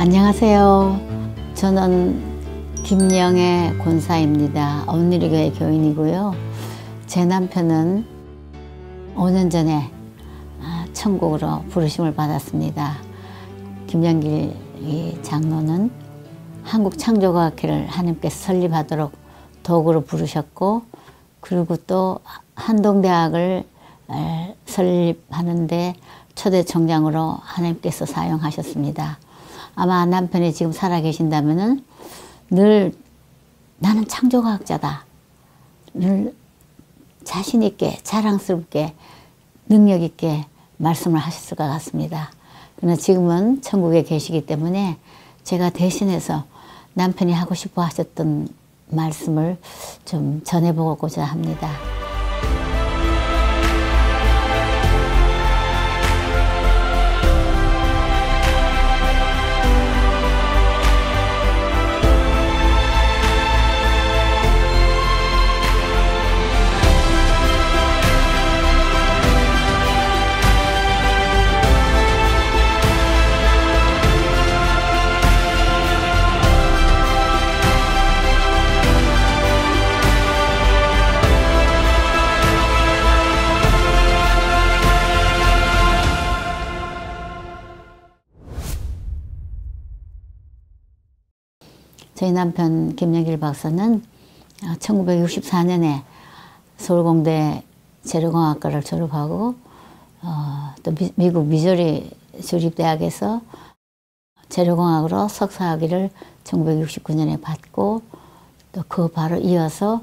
안녕하세요. 저는 김영애 권사입니다. 온누리교회 교인이고요. 제 남편은 5년 전에 천국으로 부르심을 받았습니다. 김영길 장로는 한국창조과학회를 하나님께서 설립하도록 도구로 부르셨고, 그리고 또 한동대학을 설립하는데 초대총장으로 하나님께서 사용하셨습니다. 아마 남편이 지금 살아계신다면은 늘 나는 창조과학자다, 늘 자신있게 자랑스럽게 능력있게 말씀을 하실 것 같습니다. 그러나 지금은 천국에 계시기 때문에 제가 대신해서 남편이 하고 싶어 하셨던 말씀을 좀 전해보고자 합니다. 저희 남편 김영길 박사는 1964년에 서울공대 재료공학과를 졸업하고 또 미국 미주리 주립대학에서 재료공학으로 석사학위를 1969년에 받고, 또 그 바로 이어서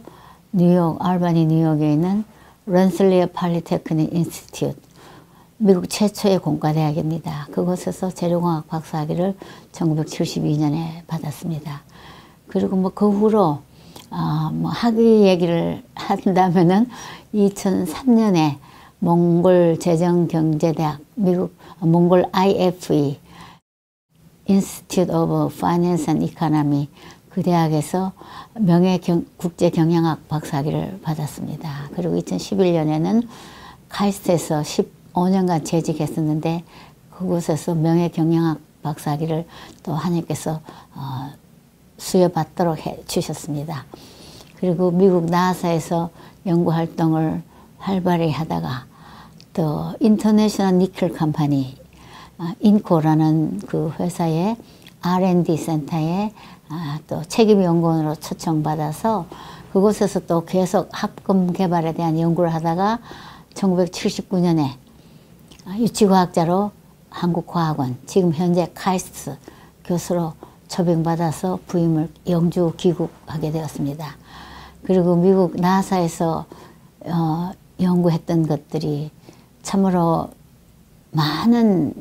뉴욕, 알바니 뉴욕에 있는 런슬리어 팔리테크닉 인스티튜트, 미국 최초의 공과대학입니다. 그곳에서 재료공학 박사학위를 1972년에 받았습니다. 그리고 그 후로 학위 얘기를 한다면은 2003년에 몽골 재정경제대학, 미국 몽골 IFE Institute of Finance and Economy, 그 대학에서 국제경영학 박사학위를 받았습니다. 그리고 2011년에는 카이스트에서 15년간 재직했었는데 그곳에서 명예경영학 박사학위를 또 하나님께서 수여받도록 해주셨습니다. 그리고 미국 나사에서 연구활동을 활발히 하다가 또 인터내셔널 니켈 컴퍼니, 인코라는 그 회사의 R&D 센터에 또 책임연구원으로 초청받아서 그곳에서 또 계속 합금 개발에 대한 연구를 하다가 1979년에 유치과학자로 한국과학원, 지금 현재 카이스트 교수로 초빙받아서 부임을 영주 귀국하게 되었습니다. 그리고 미국 나사에서 연구했던 것들이 참으로 많은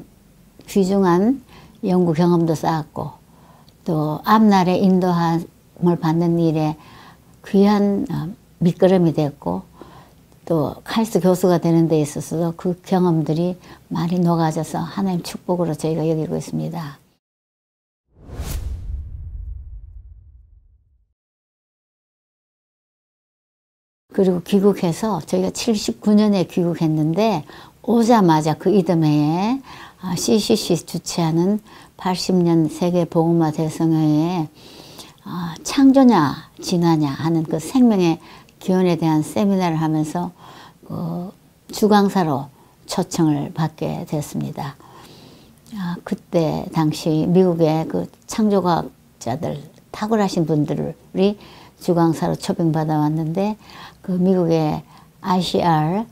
귀중한 연구 경험도 쌓았고, 또 앞날에 인도함을 받는 일에 귀한 밑거름이 됐고, 또 카이스트 교수가 되는 데 있어서도 그 경험들이 많이 녹아져서 하나님 축복으로 저희가 여기고 있습니다. 그리고 귀국해서 저희가 79년에 귀국했는데 오자마자 그 이듬해에 CCC 주최하는 80년 세계복음화 대성회에 창조냐 진화냐 하는 그 생명의 기원에 대한 세미나를 하면서 그 주강사로 초청을 받게 됐습니다. 그때 당시 미국의 그 창조과학자들, 탁월하신 분들이 주강사로 초빙받아 왔는데, 그 미국의 ICR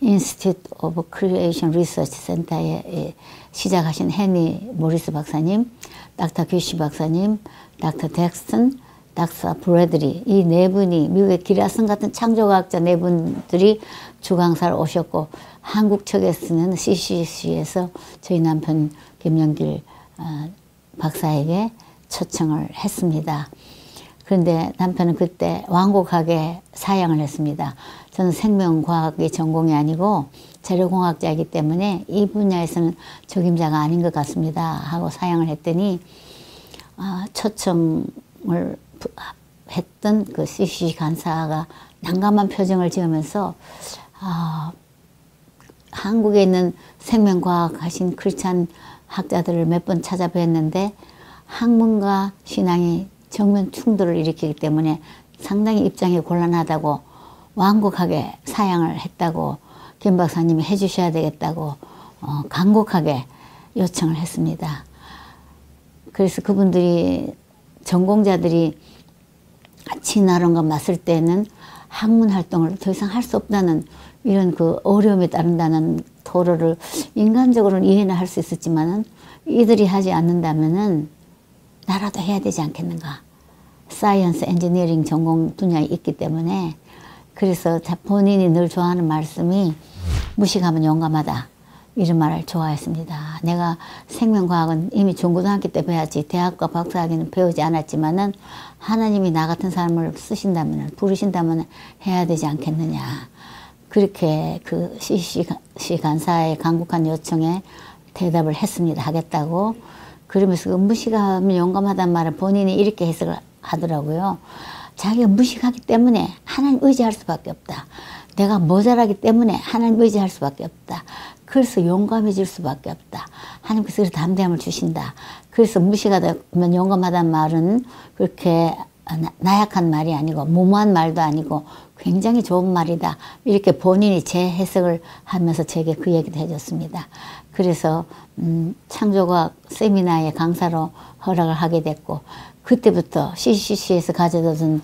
Institute of Creation Research Center에 시작하신 헨리 모리스 박사님, 닥터 귀시 박사님, 닥터 덱스턴, 닥터 브래들리, 이 네 분이, 미국의 기라슨 같은 창조과학자 네 분들이 주강사로 오셨고, 한국 측에서는 CCC에서 저희 남편 김영길 박사에게 초청을 했습니다. 그런데 남편은 그때 완곡하게 사양을 했습니다. 저는 생명과학이 전공이 아니고 재료공학자이기 때문에 이 분야에서는 적임자가 아닌 것 같습니다 하고 사양을 했더니 초청을 했던 그 CCC 간사가 난감한 표정을 지으면서 한국에 있는 생명과학 하신 크리스찬 학자들을 몇 번 찾아뵀는데 학문과 신앙이 정면 충돌을 일으키기 때문에 상당히 입장이 곤란하다고 완곡하게 사양을 했다고 김 박사님이 해주셔야 되겠다고 간곡하게 요청을 했습니다. 그래서 그분들이 전공자들이 진화론과 맞설 때는 학문 활동을 더 이상 할 수 없다는 이런 그 어려움에 따른다는 토로를 인간적으로는 이해는 할 수 있었지만은 이들이 하지 않는다면은 나라도 해야 되지 않겠는가. 사이언스 엔지니어링 전공 분야에 있기 때문에 그래서 본인이 늘 좋아하는 말씀이 무식하면 용감하다. 이런 말을 좋아했습니다. 내가 생명과학은 이미 중고등학교 때 배웠지 대학과 박사학위는 배우지 않았지만은 하나님이 나 같은 사람을 쓰신다면 부르신다면 해야 되지 않겠느냐. 그렇게 그 CCC 간사의 간곡한 요청에 대답을 했습니다. 하겠다고. 그러면서 그 무식하면 용감하다는 말을 본인이 이렇게 해석을 하더라고요. 자기가 무식하기 때문에 하나님 의지할 수밖에 없다. 내가 모자라기 때문에 하나님 의지할 수밖에 없다. 그래서 용감해질 수밖에 없다. 하나님께서 담대함을 주신다. 그래서 무식하다면 용감하다는 말은 그렇게 나약한 말이 아니고 무모한 말도 아니고 굉장히 좋은 말이다. 이렇게 본인이 재해석을 하면서 제게 그 얘기도 해줬습니다. 그래서 창조과학 세미나의 강사로 허락을 하게 됐고 그때부터 CCC에서 가져다 준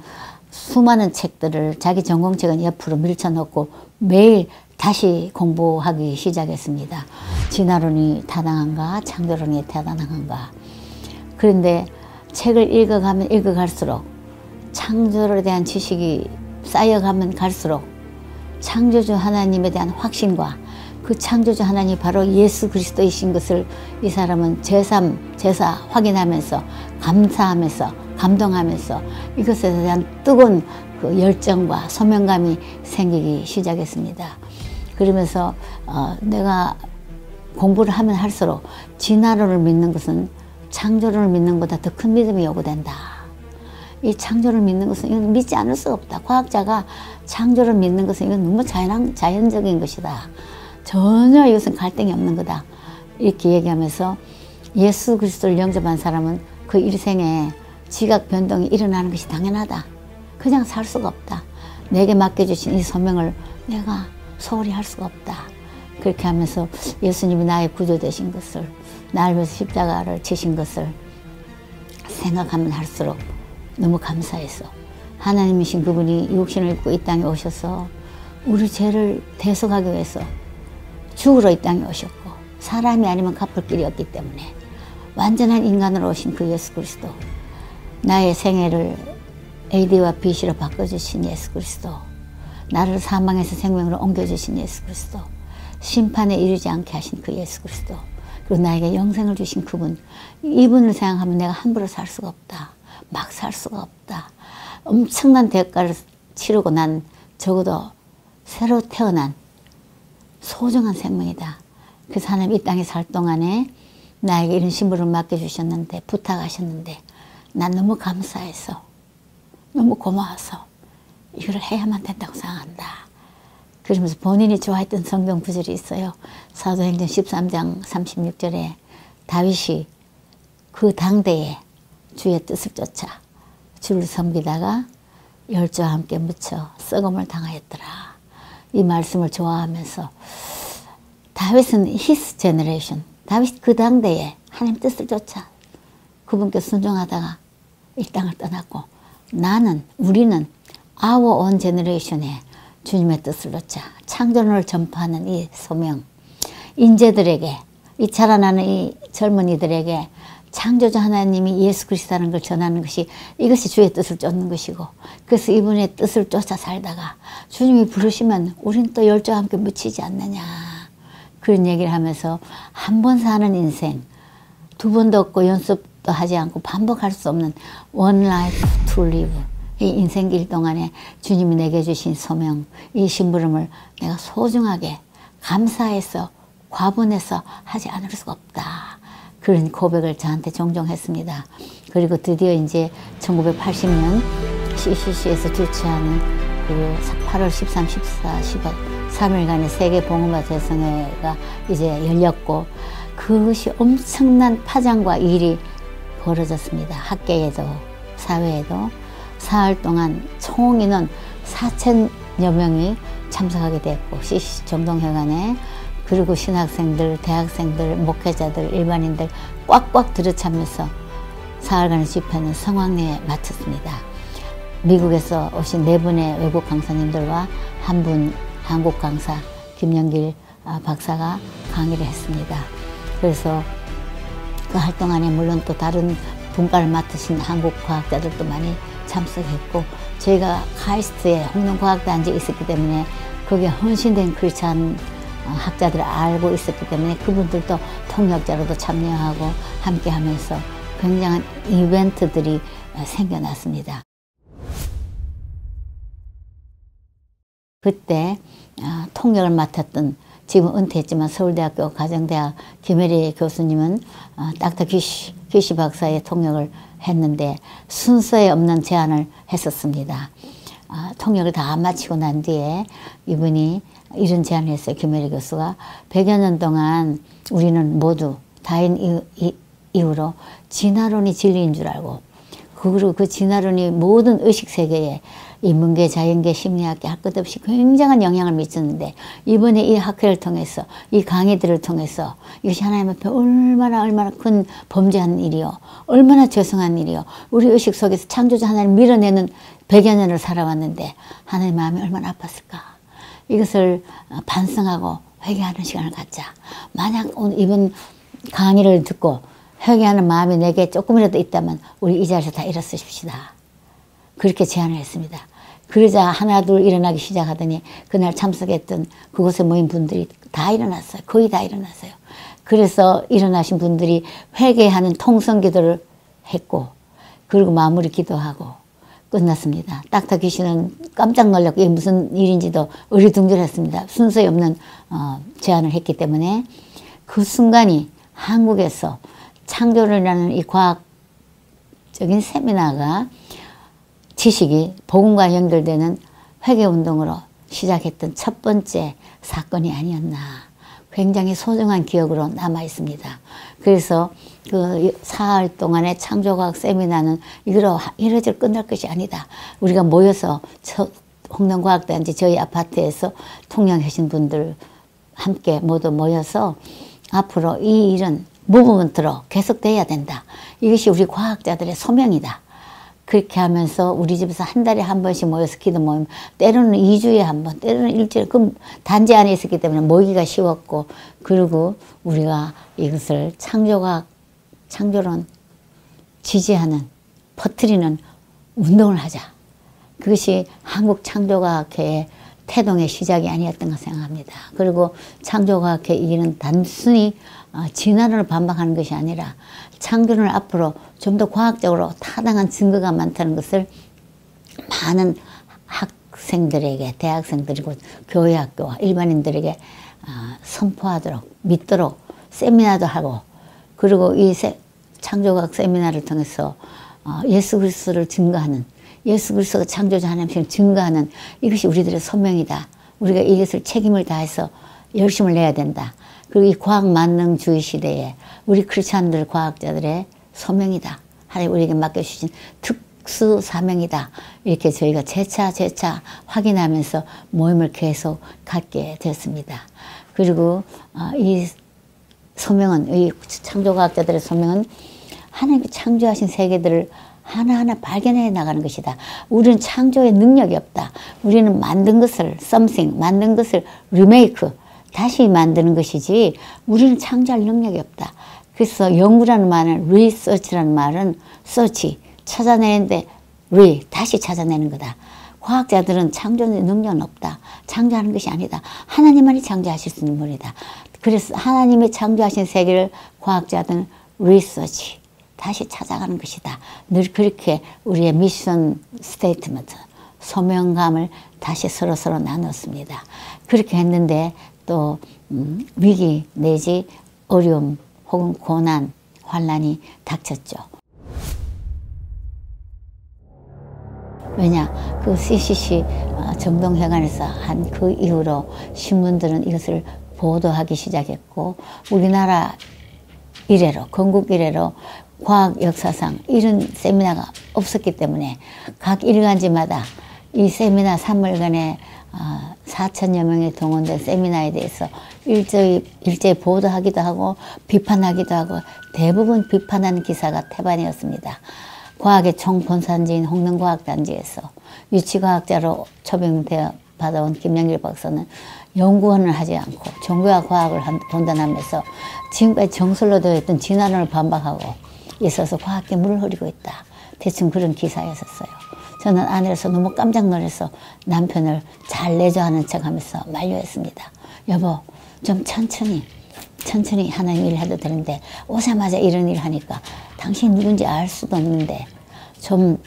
수많은 책들을 자기 전공책은 옆으로 밀쳐놓고 매일 다시 공부하기 시작했습니다. 진화론이 타당한가 창조론이 타당한가. 그런데 책을 읽어가면 읽어갈수록 창조론에 대한 지식이 쌓여가면 갈수록 창조주 하나님에 대한 확신과 그 창조주 하나님이 바로 예수 그리스도이신 것을 이 사람은 제사 확인하면서 감사하면서 감동하면서 이것에 대한 뜨거운 그 열정과 소명감이 생기기 시작했습니다. 그러면서 내가 공부를 하면 할수록 진화론을 믿는 것은 창조론을 믿는 것보다 더 큰 믿음이 요구된다. 이 창조를 믿는 것은 이건 믿지 않을 수가 없다. 과학자가 창조를 믿는 것은 이건 너무 자연적인 것이다. 전혀 이것은 갈등이 없는 거다. 이렇게 얘기하면서 예수 그리스도를 영접한 사람은 그 일생에 지각 변동이 일어나는 것이 당연하다. 그냥 살 수가 없다. 내게 맡겨주신 이 소명을 내가 소홀히 할 수가 없다. 그렇게 하면서 예수님이 나의 구주 되신 것을 나를 위해서 십자가를 지신 것을 생각하면 할수록 너무 감사해서 하나님이신 그분이 육신을 입고 이 땅에 오셔서 우리 죄를 대속하기 위해서 죽으러 이 땅에 오셨고 사람이 아니면 갚을 길이 없기 때문에 완전한 인간으로 오신 그 예수 그리스도 나의 생애를 AD와 BC로 바꿔주신 예수 그리스도 나를 사망에서 생명으로 옮겨주신 예수 그리스도 심판에 이르지 않게 하신 그 예수 그리스도 그리고 나에게 영생을 주신 그분 이분을 생각하면 내가 함부로 살 수가 없다. 막 살 수가 없다. 엄청난 대가를 치르고 난 적어도 새로 태어난 소중한 생명이다. 그래서 하나님 이 땅에 살 동안에 나에게 이런 신부를 맡겨주셨는데 부탁하셨는데 난 너무 감사해서 너무 고마워서 이걸 해야만 된다고 생각한다. 그러면서 본인이 좋아했던 성경 구절이 있어요. 사도행전 13장 36절에 다윗이 그 당대에 주의 뜻을 쫓아 주를 섬기다가 열조와 함께 묻혀 썩음을 당하였더라. 이 말씀을 좋아하면서 다윗은 his generation, 다윗 그 당대에 하나님 뜻을 쫓아 그분께 순종하다가 이 땅을 떠났고 우리는 our own generation에 주님의 뜻을 쫓아 창조론을 전파하는 이 소명, 인재들에게 이 자라나는 이 젊은이들에게 창조주 하나님이 예수 그리스도라는 걸 전하는 것이 이것이 주의 뜻을 쫓는 것이고 그래서 이분의 뜻을 쫓아 살다가 주님이 부르시면 우린 또 열조와 함께 묻히지 않느냐 그런 얘기를 하면서 한 번 사는 인생 두 번도 없고 연습도 하지 않고 반복할 수 없는 one life to live 이 인생길 동안에 주님이 내게 주신 소명 이 심부름을 내가 소중하게 감사해서 과분해서 하지 않을 수가 없다. 그런 고백을 저한테 종종 했습니다. 그리고 드디어 이제 1980년 CCC에서 주최하는 그 8월 13, 14, 15, 3일간의 세계 봉헌과 대성회가 이제 열렸고 그것이 엄청난 파장과 일이 벌어졌습니다. 학계에도 사회에도. 사흘 동안 총 인원 4,000여 명이 참석하게 됐고 CCC 정동회관에 그리고 신학생들, 대학생들, 목회자들, 일반인들 꽉꽉 들어차면서 사흘간의 집회는 성황리에 마쳤습니다. 미국에서 오신 4분의 외국 강사님들과 한 분 한국 강사 김영길 박사가 강의를 했습니다. 그래서 그 활동 안에 물론 또 다른 분과를 맡으신 한국 과학자들도 많이 참석했고 저희가 카이스트에 홍농과학단지에 있었기 때문에 거기에 헌신된 크리스찬 학자들을 알고 있었기 때문에 그분들도 통역자로도 참여하고 함께 하면서 굉장한 이벤트들이 생겨났습니다. 그때 통역을 맡았던 지금 은퇴했지만 서울대학교 가정대학 김혜리 교수님은 닥터 귀시 박사의 통역을 했는데 순서에 없는 제안을 했었습니다. 통역을 다 마치고 난 뒤에 이분이 이런 제안을 했어요. 김혜리 교수가 100여 년 동안 우리는 모두 다인 이후로 진화론이 진리인 줄 알고 그리고 그 진화론이 모든 의식세계에 인문계, 자연계, 심리학계 할 것 없이 굉장한 영향을 미쳤는데 이번에 이 학회를 통해서 이 강의들을 통해서 이것이 하나님 앞에 얼마나 큰 범죄한 일이요. 얼마나 죄송한 일이요. 우리 의식 속에서 창조자 하나님 밀어내는 100여 년을 살아왔는데 하나님 마음이 얼마나 아팠을까. 이것을 반성하고 회개하는 시간을 갖자. 만약 오늘 이번 강의를 듣고 회개하는 마음이 내게 조금이라도 있다면 우리 이 자리에서 다 일어서십시다. 그렇게 제안을 했습니다. 그러자 하나 둘 일어나기 시작하더니 그날 참석했던 그곳에 모인 분들이 다 일어났어요. 거의 다 일어났어요. 그래서 일어나신 분들이 회개하는 통성기도를 했고 그리고 마무리 기도하고 끝났습니다. 닥터 귀신은 깜짝 놀랐고 이게 무슨 일인지도 어리둥절했습니다. 순서에 없는 제안을 했기 때문에 그 순간이 한국에서 창조론이라는 이 과학적인 세미나가 지식이 복음과 연결되는 회개운동으로 시작했던 첫 번째 사건이 아니었나. 굉장히 소중한 기억으로 남아 있습니다. 그래서 그 사흘 동안의 창조과학 세미나는 이러저러 끝날 것이 아니다. 우리가 모여서 홍농과학단지 저희 아파트에서 통역하신 분들 함께 모두 모여서 앞으로 이 일은 무브먼트로 계속돼야 된다. 이것이 우리 과학자들의 소명이다. 그렇게 하면서 우리 집에서 한 달에 한 번씩 모여서 기도 모임, 때로는 2주에 한 번, 때로는 일주일에, 그 단지 안에 있었기 때문에 모이기가 쉬웠고, 그리고 우리가 이것을 창조론 지지하는, 퍼뜨리는 운동을 하자. 그것이 한국 창조과학회의 태동의 시작이 아니었던가 생각합니다. 그리고 창조과학회 이기는 단순히 진화론을 반박하는 것이 아니라 창조론을 앞으로 좀 더 과학적으로 타당한 증거가 많다는 것을 많은 학생들에게, 대학생들이고 교회학교와 일반인들에게 선포하도록, 믿도록 세미나도 하고, 그리고 이 창조과학 세미나를 통해서 예수 그리스도를 증거하는, 예수 그리스도가 창조자 하나님을 증거하는 이것이 우리들의 소명이다. 우리가 이것을 책임을 다해서 열심을 내야 된다. 그리고 이 과학만능주의 시대에 우리 크리스찬들 과학자들의 소명이다. 하나님 우리에게 맡겨주신 특수 사명이다. 이렇게 저희가 재차 확인하면서 모임을 계속 갖게 됐습니다. 그리고 이 소명은, 이 창조과학자들의 소명은 하나님이 창조하신 세계들을 하나하나 발견해 나가는 것이다. 우리는 창조의 능력이 없다. 우리는 만든 것을 something, 만든 것을 remake, 다시 만드는 것이지 우리는 창조할 능력이 없다. 그래서 연구라는 말은, research라는 말은 search, 찾아내는데 다시 찾아내는 거다. 과학자들은 창조의 능력은 없다. 창조하는 것이 아니다. 하나님만이 창조하실 수 있는 분이다. 그래서 하나님이 창조하신 세계를 과학자들은 research, 다시 찾아가는 것이다. 늘 그렇게 우리의 미션 스테이트먼트, 소명감을 다시 서로 나눴습니다. 그렇게 했는데 또 위기 내지 어려움 혹은 고난, 환난이 닥쳤죠. 왜냐, 그 CCC 정동회관에서 한 그 이후로 신문들은 이것을 보도하기 시작했고, 우리나라 이래로, 건국 이래로 과학 역사상 이런 세미나가 없었기 때문에 각 일간지마다 이 세미나 3월간에 4천여 명이 동원된 세미나에 대해서 일제히 보도하기도 하고 비판하기도 하고 대부분 비판하는 기사가 태반이었습니다. 과학의 총본산지인 홍릉과학단지에서 유치과학자로 초빙되어 받아온 김영길 박사는 연구원을 하지 않고 종교와 과학을 돈단하면서 지금까지 정설로 되어 있던 진화론을 반박하고 있어서 과학계 물을 흐리고 있다. 대충 그런 기사였었어요. 저는 아내로서 너무 깜짝 놀라서 남편을 잘 내조하는 척하면서 만류했습니다. 여보, 좀 천천히 하나님 일을 해도 되는데 오자마자 이런 일 하니까 당신 누군지 알 수도 없는데 좀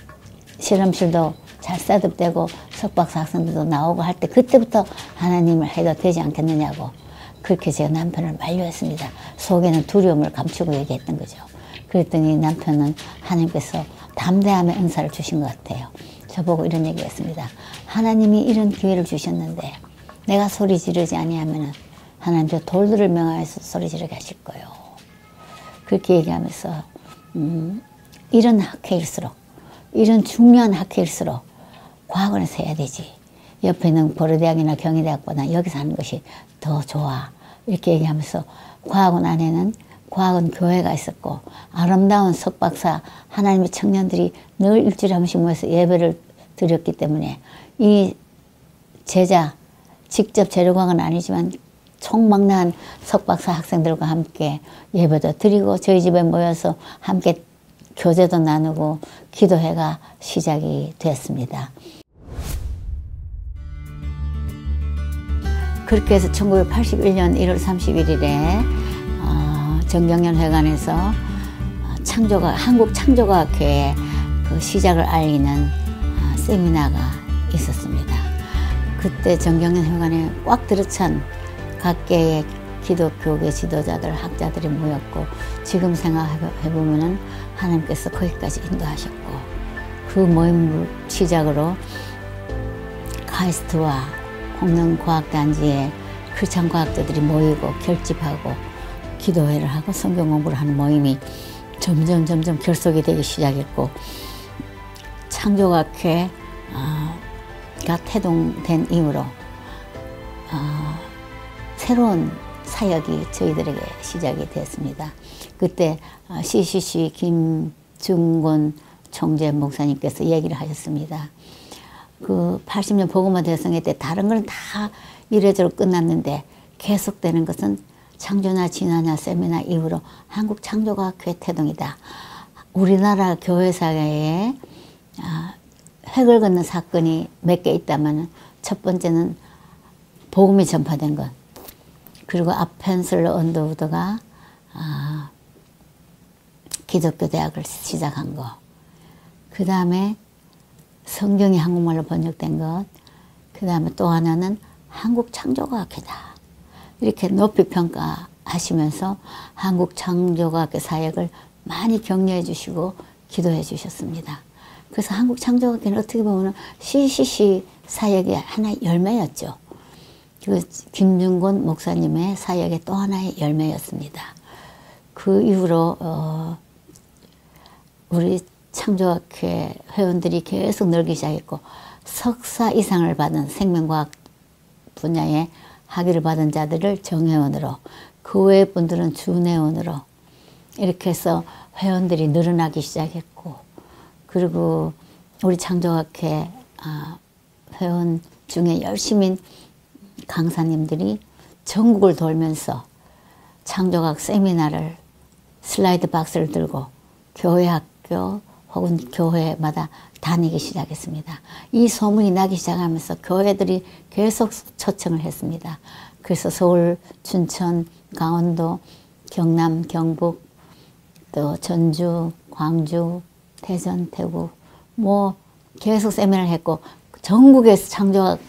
실험실도 잘 셋업되고 석박사 학생들도 나오고 할 때 그때부터 하나님을 해도 되지 않겠느냐고 그렇게 제가 남편을 만류했습니다. 속에는 두려움을 감추고 얘기했던 거죠. 그랬더니 남편은 하나님께서 담대함의 은사를 주신 것 같아요. 저보고 이런 얘기를 했습니다. 하나님이 이런 기회를 주셨는데 내가 소리 지르지 아니하면 하나님 저 돌들을 명하여서 소리 지르게 하실 거예요. 그렇게 얘기하면서 이런 학회일수록 이런 중요한 학회일수록 과학원에서 해야 되지. 옆에 있는 고려대학이나 경희대학보다 여기서 하는 것이 더 좋아. 이렇게 얘기하면서 과학원 안에는 과학원 교회가 있었고 아름다운 석박사 하나님의 청년들이 늘 일주일에 한 번씩 모여서 예배를 드렸기 때문에 이 제자 직접 재료과학은 아니지만 총망라한 석박사 학생들과 함께 예배도 드리고 저희 집에 모여서 함께 교제도 나누고 기도회가 시작이 됐습니다. 그렇게 해서 1981년 1월 31일에 정경련회관에서 한국 창조과학회의 그 시작을 알리는 세미나가 있었습니다. 그때 정경련회관에 꽉 들어찬 각계의 기독교계 지도자들, 학자들이 모였고 지금 생각해보면 하나님께서 거기까지 인도하셨고 그 모임을 시작으로 카이스트와 홍릉과학단지에 크리스찬 과학자들이 모이고 결집하고 기도회를 하고 성경 공부를 하는 모임이 점점 결속이 되기 시작했고 창조과학회가 태동된 이후로 새로운 사역이 저희들에게 시작이 됐습니다. 그때 CCC 김중곤 총재 목사님께서 얘기를 하셨습니다. 그 80년 복음화 대성회 때 다른 건 다 이래저래 끝났는데 계속되는 것은 창조나 진화나 세미나 이후로 한국 창조과학회 태동이다. 우리나라 교회사회에 획을 긋는 사건이 몇 개 있다면 첫 번째는 복음이 전파된 것. 그리고 아펜슬러 언더우드가 기독교 대학을 시작한 거. 그 다음에 성경이 한국말로 번역된 것. 그 다음에 또 하나는 한국 창조과학회다. 이렇게 높이 평가하시면서 한국 창조과학회 사역을 많이 격려해 주시고 기도해 주셨습니다. 그래서 한국 창조과학회는 어떻게 보면 CCC 사역의 하나의 열매였죠. 그 김중곤 목사님의 사역의 또 하나의 열매였습니다. 그 이후로 우리 창조학회 회원들이 계속 늘기 시작했고 석사 이상을 받은 생명과학 분야에 학위를 받은 자들을 정회원으로 그 외의 분들은 준회원으로 이렇게 해서 회원들이 늘어나기 시작했고 그리고 우리 창조학회 회원 중에 열심인 강사님들이 전국을 돌면서 창조과학 세미나를 슬라이드 박스를 들고 교회 학교 혹은 교회마다 다니기 시작했습니다. 이 소문이 나기 시작하면서 교회들이 계속 초청을 했습니다. 그래서 서울, 춘천, 강원도, 경남, 경북, 또 전주, 광주, 대전, 대구 뭐 계속 세미나를 했고 전국에서 창조과학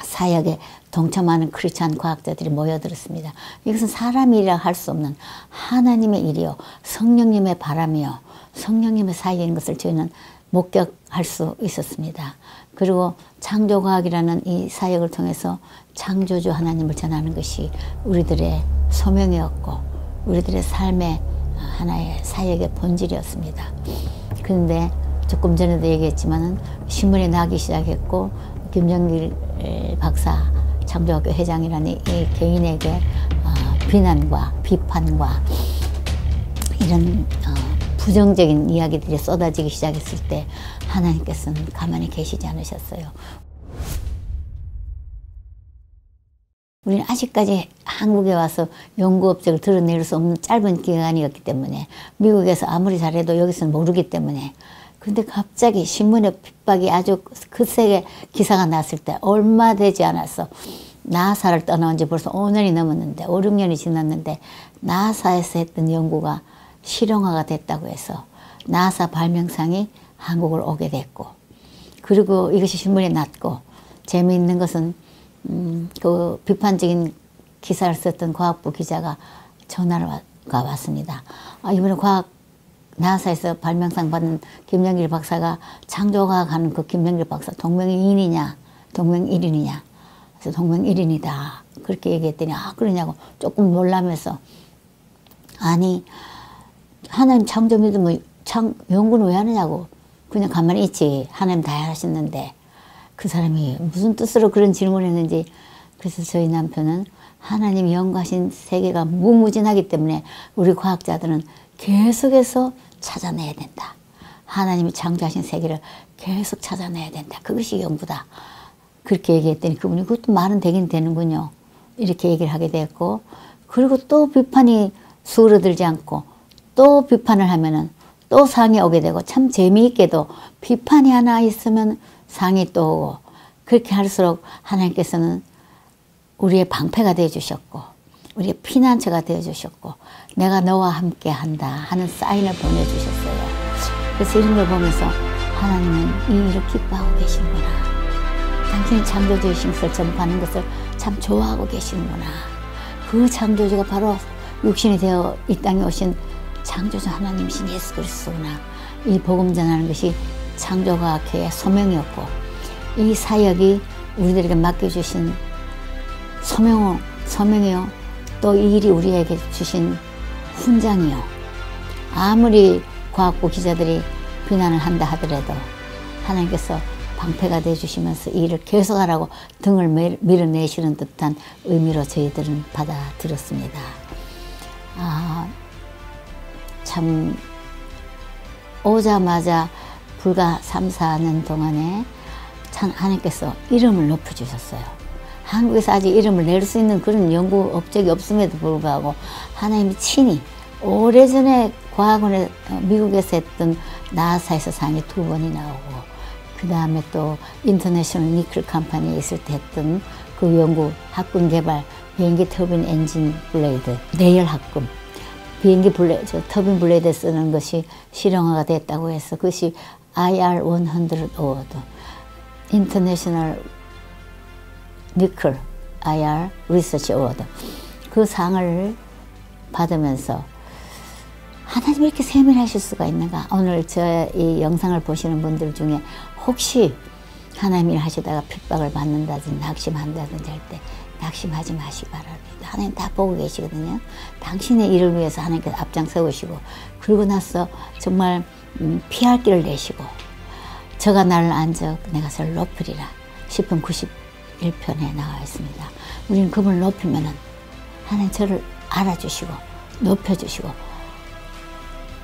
사역에 동참하는 크리스찬 과학자들이 모여들었습니다. 이것은 사람이 일이라 할 수 없는 하나님의 일이요 성령님의 바람이요 성령님의 사역인 것을 저희는 목격할 수 있었습니다. 그리고 창조과학이라는 이 사역을 통해서 창조주 하나님을 전하는 것이 우리들의 소명이었고 우리들의 삶의 하나의 사역의 본질이었습니다. 그런데 조금 전에도 얘기했지만은 신문에 나기 시작했고 김정길 박사 창조학교 회장이라는 이 개인에게 비난과 비판과 이런 부정적인 이야기들이 쏟아지기 시작했을 때 하나님께서는 가만히 계시지 않으셨어요. 우리는 아직까지 한국에 와서 연구 업적을 드러낼 수 없는 짧은 기간이었기 때문에 미국에서 아무리 잘해도 여기서는 모르기 때문에 근데 갑자기 신문에 핍박이 아주 거세게 기사가 났을 때 얼마 되지 않았어. 나사를 떠나온 지 벌써 5년이 넘었는데 5, 6년이 지났는데 나사에서 했던 연구가 실용화가 됐다고 해서 나사 발명상이 한국을 오게 됐고 그리고 이것이 신문에 났고 재미있는 것은 그 비판적인 기사를 썼던 과학부 기자가 전화가 왔습니다. 이번에 나사에서 발명상 받은 김정길 박사가 창조과학하는 그 김정길 박사 동명이인이냐 동명일인이냐 그래서 동명일인이다 그렇게 얘기했더니 그러냐고 조금 놀라면서 아니 하나님 창조 믿으면 연구는 왜 하느냐고 그냥 가만히 있지 하나님 다 하셨는데 그 사람이 무슨 뜻으로 그런 질문을 했는지 그래서 저희 남편은 하나님이 연구하신 세계가 무궁무진하기 때문에 우리 과학자들은 계속해서 찾아내야 된다. 하나님이 창조하신 세계를 계속 찾아내야 된다. 그것이 연구다. 그렇게 얘기했더니 그분이 그것도 말은 되긴 되는군요. 이렇게 얘기를 하게 됐고 그리고 또 비판이 수그러들지 않고 또 비판을 하면은 또 상이 오게 되고 참 재미있게도 비판이 하나 있으면 상이 또 오고 그렇게 할수록 하나님께서는 우리의 방패가 되어주셨고 우리의 피난처가 되어주셨고 내가 너와 함께 한다 하는 사인을 보내주셨어요. 그래서 이런 걸 보면서 하나님은 이 일을 기뻐하고 계시는구나. 당신이 창조주이신 것을 전파하는 것을 참 좋아하고 계시는구나. 그 창조주가 바로 육신이 되어 이 땅에 오신 창조주 하나님이신 예수 그리스도구나. 이 복음 전하는 것이 창조과학회의 소명이었고 이 사역이 우리들에게 맡겨주신 소명이요. 또 이 일이 우리에게 주신 훈장이요. 아무리 과학부 기자들이 비난을 한다 하더라도 하나님께서 방패가 되어주시면서 이 일을 계속하라고 등을 밀어내시는 듯한 의미로 저희들은 받아들였습니다. 참 오자마자 불과 3, 4년 동안에 참 하나님께서 이름을 높여주셨어요. 한국에서 아직 이름을 낼 수 있는 그런 연구 업적이 없음에도 불구하고 하나님이 친히 오래전에 과학원에 미국에서 했던 나사에서 상이 2번이나 오고 그 다음에 또 인터내셔널 니클 컴퍼니에 있을 때 했던 그 연구 합금 개발 비행기 터빈 엔진 블레이드 내열 합금 비행기 터빈 블레이드 쓰는 것이 실용화가 됐다고 해서 그것이 IR100 어워드 인터내셔널 니클 IR 리서치 어워드 그 상을 받으면서 하나님이 이렇게 세밀하실 수가 있는가. 오늘 저 이 영상을 보시는 분들 중에 혹시 하나님이 하시다가 핍박을 받는다든지 낙심한다든지 할 때 낙심하지 마시기 바랍니다. 하나님 다 보고 계시거든요. 당신의 일을 위해서 하나님께서 앞장서오시고 그러고 나서 정말 피할 길을 내시고 저가 나를 앉아 내가 저를 높이리라. 시편 91편에 나와 있습니다. 우리는 그분을 높이면은 하나님 저를 알아주시고 높여주시고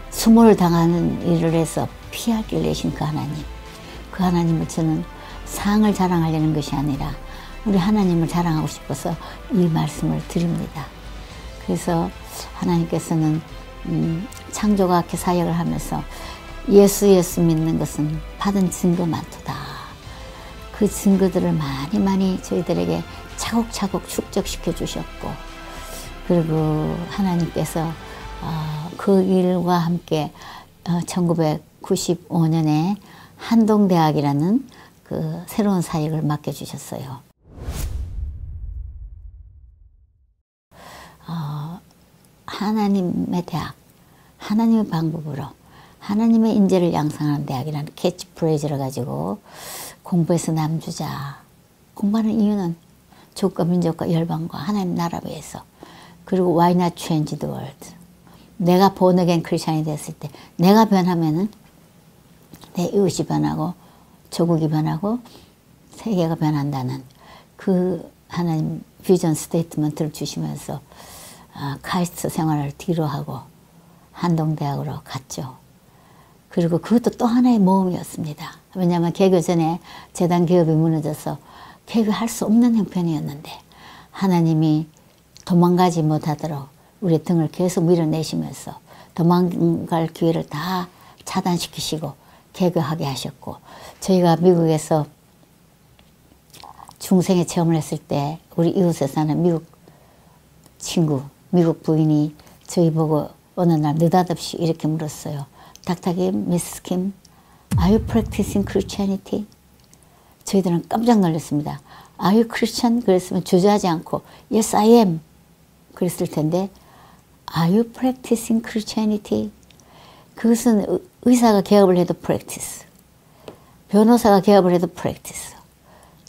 수모를 당하는 일을 해서 피할 길을 내신 그 하나님을 저는 상을 자랑하려는 것이 아니라 우리 하나님을 자랑하고 싶어서 이 말씀을 드립니다. 그래서 하나님께서는 창조과학회 사역을 하면서 예수 믿는 것은 받은 증거 많도다. 그 증거들을 많이 저희들에게 차곡차곡 축적시켜 주셨고 그리고 하나님께서 그 일과 함께 1995년에 한동대학이라는 그 새로운 사역을 맡겨주셨어요. 하나님의 대학, 하나님의 방법으로 하나님의 인재를 양성하는 대학이라는 캐치프레이즈를 가지고 공부해서 남주자. 공부하는 이유는 조국과 민족과 열방과 하나님 나라 위해서 그리고 Why Not Change the World. 내가 born again 크리스찬이 됐을 때 내가 변하면은 내 이웃이 변하고 조국이 변하고 세계가 변한다는 그 하나님 비전 스테이트먼트를 주시면서 카이스트 생활을 뒤로 하고 한동대학으로 갔죠. 그리고 그것도 또 하나의 모험이었습니다. 왜냐하면 개교 전에 재단 기업이 무너져서 개교할 수 없는 형편이었는데 하나님이 도망가지 못하도록 우리 등을 계속 밀어내시면서 도망갈 기회를 다 차단시키시고 개교하게 하셨고, 저희가 미국에서 중생의 체험을 했을 때 우리 이웃에 사는 미국 친구, 미국 부인이 저희 보고 어느 날 느닷없이 이렇게 물었어요. 닥터 김, 미스 김, Are you practicing Christianity? 저희들은 깜짝 놀랐습니다. Are you Christian? 그랬으면 주저하지 않고 Yes, I am. 그랬을 텐데 Are you practicing Christianity? 그것은 의사가 개업을 해도 practice, 변호사가 개업을 해도 practice.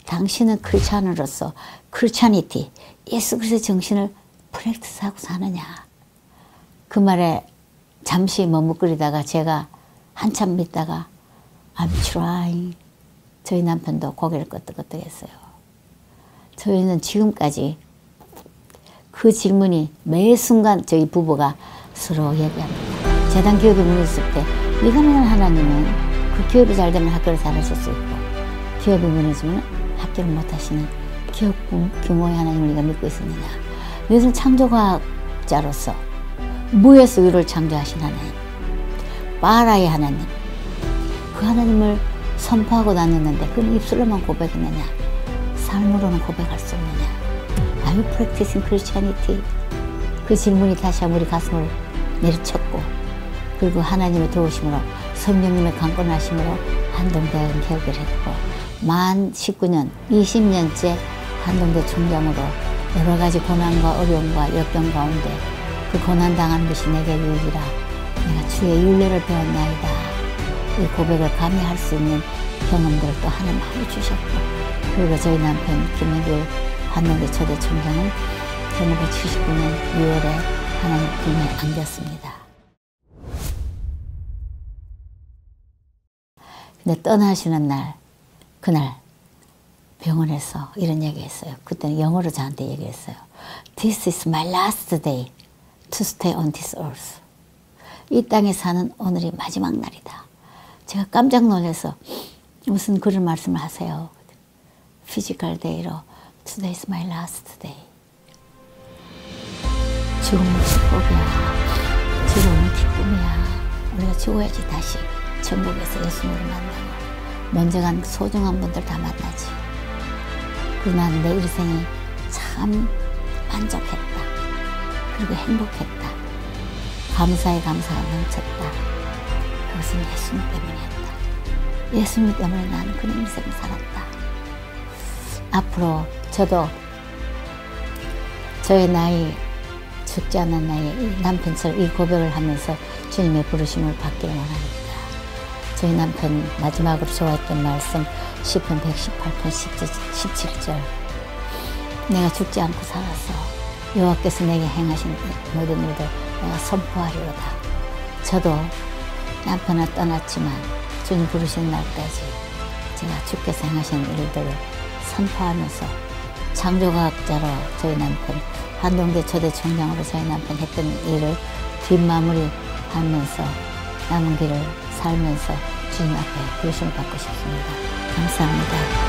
당신은 크리스찬으로서 Christianity, 예수 그리스도의 정신을 practice하고 사느냐. 그 말에 잠시 머뭇거리다가 제가 한참 믿다가 I'm trying. 저희 남편도 고개를 끄덕끄덕했어요. 저희는 지금까지 그 질문이 매 순간 저희 부부가 서로 얘기합니다. 재단 기업이 무너졌을 때 네가 믿는 하나님은 그 기업이 잘 되면 학교를 잘하실 수 있고 기업이 무너지면 학교를 못하시는 기업 규모의 하나님을 네가 믿고 있었느냐. 너희는 창조과학자로서 무에서 유를 창조하신 하나님, 바라의 하나님, 그 하나님을 선포하고 다녔는데 그는 입술로만 고백했느냐, 삶으로는 고백할 수 없느냐. Are you practicing Christianity? 그 질문이 다시 한번 우리 가슴을 내리쳤고, 그리고 하나님의 도우심으로 성령님의 강권하심으로 한동대학은 개업을 했고, 만 19년, 20년째 한동대 총장으로 여러 가지 고난과 어려움과 역경 가운데 그 고난당한 것이 내게 유익이라 내가 주의 윤례를 배웠나이다. 이 고백을 감히 할 수 있는 경험들을 또 하나님 많이 주셨고, 그리고 저희 남편 김민규 한동대 초대 총장은 1979년 6월에 하나님 품에 안겼습니다. 근데 떠나시는 날, 그날 병원에서 이런 얘기했어요. 그때는 영어로 저한테 얘기했어요. This is my last day to stay on this earth. 이 땅에 사는 오늘이 마지막 날이다. 제가 깜짝 놀라서 무슨 그런 말씀을 하세요. 피지컬 데이로 Today is my last day. 죽음은 축복이야. 죽음은 기쁨이야. 우리가 죽어야지 다시 천국에서 예수님을 만나고 먼저 간 소중한 분들 다 만나지. 그리고 난 내 일생이 참 만족했다. 그리고 행복했다. 감사에 감사가 넘쳤다. 그것은 예수님 때문이었다. 예수님 때문에 나는 그런 인생을 살았다. 앞으로 저도 저의 나이, 죽지 않은 나이에 이 남편처럼 이 고백을 하면서 주님의 부르심을 받기를 원합니다. 저희 남편 마지막으로 좋아했던 말씀 시편 118편 17절. 내가 죽지 않고 살아서 여호와께서 내게 행하신 모든 일들 내가 선포하리로다. 저도 남편을 떠났지만 주님 부르신 날까지 제가 주께서 행하신 일들을 선포하면서 창조과학자로 저희 남편, 한동대 초대 총장으로 저희 남편 했던 일을 뒷마무리하면서 남은 길을 살면서 주님 앞에 부르심을 받고 싶습니다. 감사합니다.